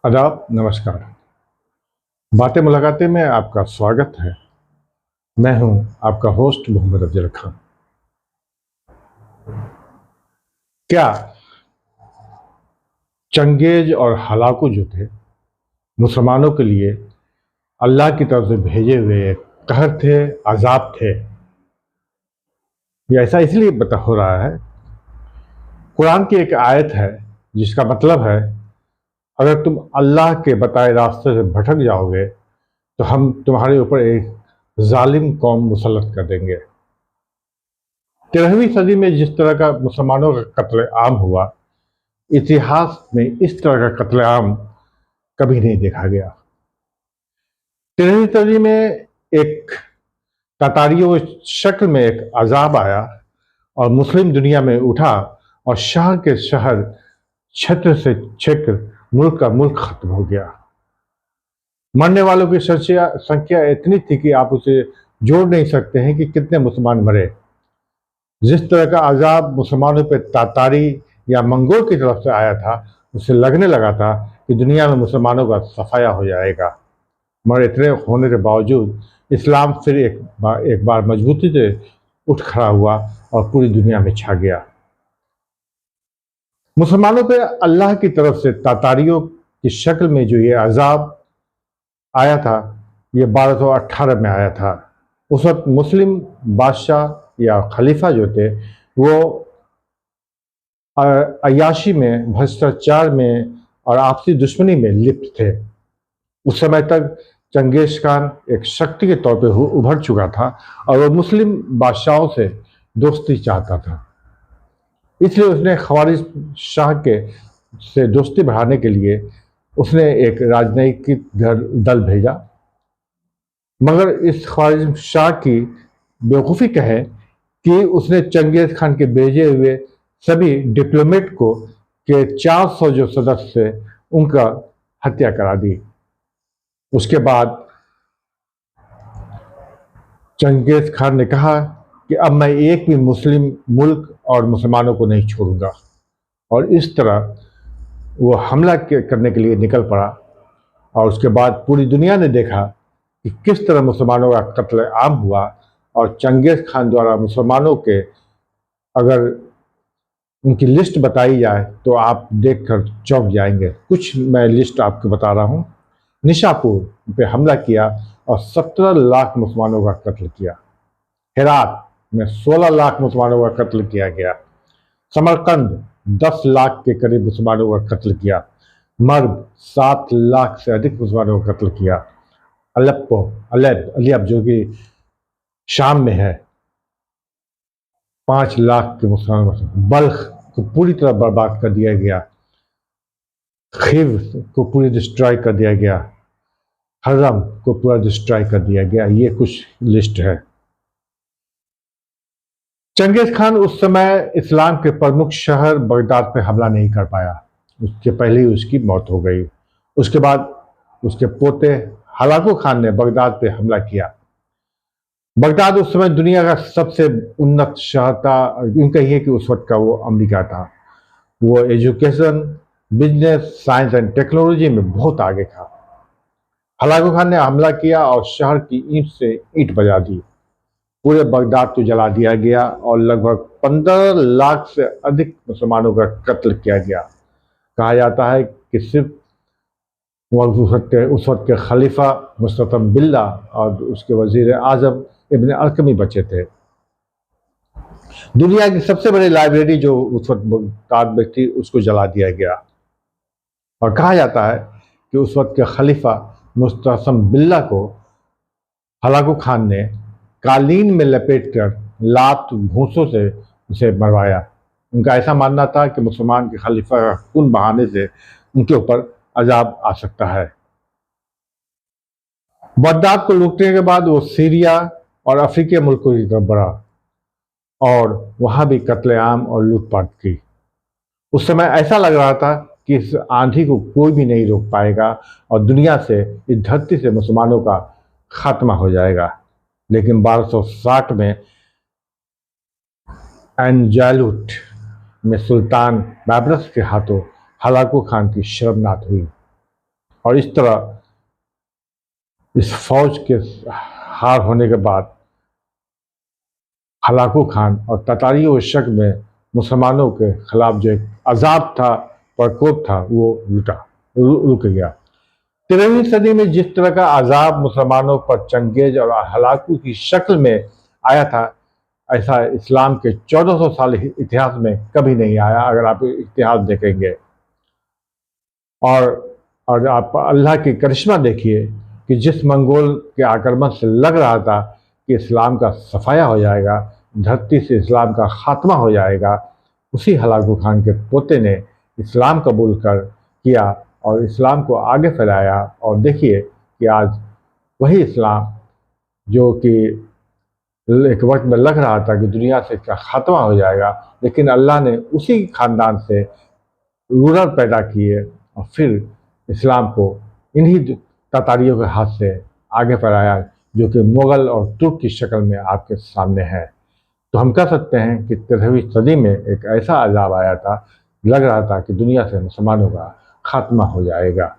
आदाब, नमस्कार। बातें मुलाकातें में आपका स्वागत है। मैं हूं आपका होस्ट मोहम्मद अफजल खान। क्या चंगेज और हलाकू जो थे मुसलमानों के लिए अल्लाह की तरफ से भेजे हुए एक कहर थे, अजाब थे? ये ऐसा इसलिए बता हो रहा है, कुरान की एक आयत है जिसका मतलब है, अगर तुम अल्लाह के बताए रास्ते से भटक जाओगे तो हम तुम्हारे ऊपर एक जालिम कौम मुसल्लत कर देंगे। 13वीं सदी में जिस तरह का मुसलमानों का कत्ले आम हुआ, इतिहास में इस तरह का कत्लेआम कभी नहीं देखा गया। 13वीं सदी में एक तातारियों शक्ल में एक अजाब आया और मुस्लिम दुनिया में उठा और शहर के शहर, क्षेत्र से क्षेत्र, मुल्क का मुल्क खत्म हो गया। मरने वालों की संख्या इतनी थी कि आप उसे जोड़ नहीं सकते हैं कि कितने मुसलमान मरे। जिस तरह का अजाब मुसलमानों पर तातारी या मंगोल की तरफ से आया था, उससे लगने लगा था कि दुनिया में मुसलमानों का सफाया हो जाएगा। मगर इतने होने के बावजूद इस्लाम फिर एक बार मजबूती से उठ खड़ा हुआ और पूरी दुनिया में छा गया। मुसलमानों पर अल्लाह की तरफ से तातारियों की शक्ल में जो ये अजाब आया था, ये 1218 में आया था। उस वक्त मुस्लिम बादशाह या खलीफा जो थे, वो अय्याशी में, भ्रष्टाचार में और आपसी दुश्मनी में लिप्त थे। उस समय तक चंगेज खान एक शक्ति के तौर पे उभर चुका था और वो मुस्लिम बादशाहों से दोस्ती चाहता था। इसलिए उसने ख्वारिज शाह के से दोस्ती बढ़ाने के लिए उसने एक राजनयिक दल भेजा। मगर इस ख्वारिज शाह की बेवकूफ़ी कहे कि उसने चंगेज खान के भेजे हुए सभी डिप्लोमेट को के 400 जो सदस्य थे, उनका हत्या करा दी। उसके बाद चंगेज खान ने कहा कि अब मैं एक भी मुस्लिम मुल्क और मुसलमानों को नहीं छोड़ूंगा, और इस तरह वो हमला करने के लिए निकल पड़ा। और उसके बाद पूरी दुनिया ने देखा कि किस तरह मुसलमानों का कत्ल आम हुआ, और चंगेज खान द्वारा मुसलमानों के अगर उनकी लिस्ट बताई जाए तो आप देखकर चौंक जाएंगे। कुछ मैं लिस्ट आपको बता रहा हूँ। निशापुर पे हमला किया और 17 लाख मुसलमानों का कत्ल किया। हेरात में 16 लाख मुसलमानों का कत्ल किया गया। समरकंद 10 लाख के करीब मुसलमानों का कत्ल किया। मर्ब 7 लाख से अधिक मुसलमानों का कत्ल किया। अलेप जो कि शाम में है, 5 लाख के मुसलमान। बल्ख को पूरी तरह बर्बाद कर दिया गया। खिव को पूरी डिस्ट्रॉय कर दिया गया। हर्रम को पूरा डिस्ट्रॉय कर दिया गया। ये कुछ लिस्ट है। चंगेज खान उस समय इस्लाम के प्रमुख शहर बगदाद पे हमला नहीं कर पाया। उसके पहले ही उसकी मौत हो गई। उसके बाद उसके पोते हलाकू खान ने बगदाद पे हमला किया। बगदाद उस समय दुनिया का सबसे उन्नत शहर था। यूं कहिए कि उस वक्त का वो अमेरिका था। वो education, business, science and technology में बहुत आगे था। हलाकू खान ने हमला किया और शहर की ईंट से ईंट बजा दी। पूरे बगदाद को जला दिया गया और लगभग 15 लाख से अधिक मुसलमानों का कत्ल किया गया। कहा जाता है कि सिर्फ उस वक्त के खलीफा मुस्तफम बिल्ला और उसके वजीर आजम इब्न अरकमी बचे थे। दुनिया की सबसे बड़ी लाइब्रेरी जो उस वक्त बगदाद में थी, उसको जला दिया गया। और कहा जाता है कि उस वक्त के खलीफा मुस्तफम बिल्ला को हलाकू खान ने कालीन में लपेटकर लात घूंसों से उसे मरवाया। उनका ऐसा मानना था कि मुसलमान के खलीफा का खून बहाने से उनके ऊपर अजाब आ सकता है। बगदाद को लूटने के बाद वो सीरिया और अफ्रीकी मुल्कों की तरफ बढ़ा और वहां भी कत्लेआम और लूटपाट की। उस समय ऐसा लग रहा था कि इस आंधी को कोई भी नहीं रोक पाएगा और दुनिया से, इस धरती से मुसलमानों का खात्मा हो जाएगा। लेकिन 1260 में एनजालूट में सुल्तान बैबरस के हाथों हलाकू खान की शर्मनाक हुई। और इस तरह इस फौज के हार होने के बाद हलाकू खान और ततारियों के शक में मुसलमानों के खिलाफ जो एक अजाब था, प्रकोप था, वो रुक गया। 13वीं सदी में जिस तरह का अजाब मुसलमानों पर चंगेज और हलाकू की शक्ल में आया था, ऐसा इस्लाम के 1400 साल इतिहास में कभी नहीं आया। अगर आप इतिहास देखेंगे और आप अल्लाह की करिश्मा देखिए कि जिस मंगोल के आक्रमण से लग रहा था कि इस्लाम का सफाया हो जाएगा, धरती से इस्लाम का खात्मा हो जाएगा, उसी हलाकू खान के पोते ने इस्लाम कबूल किया और इस्लाम को आगे फैलाया। और देखिए कि आज वही इस्लाम जो कि एक वक्त में लग रहा था कि दुनिया से इसका खात्मा हो जाएगा, लेकिन अल्लाह ने उसी खानदान से रूलर पैदा किए और फिर इस्लाम को इन्हीं ततारियों के हाथ से आगे बढ़ाया, जो कि मुग़ल और तुर्क की शक्ल में आपके सामने है। तो हम कह सकते हैं कि 13वीं सदी में एक ऐसा अजाब आया था, लग रहा था कि दुनिया से मुसलमानों का खात्मा हो जाएगा।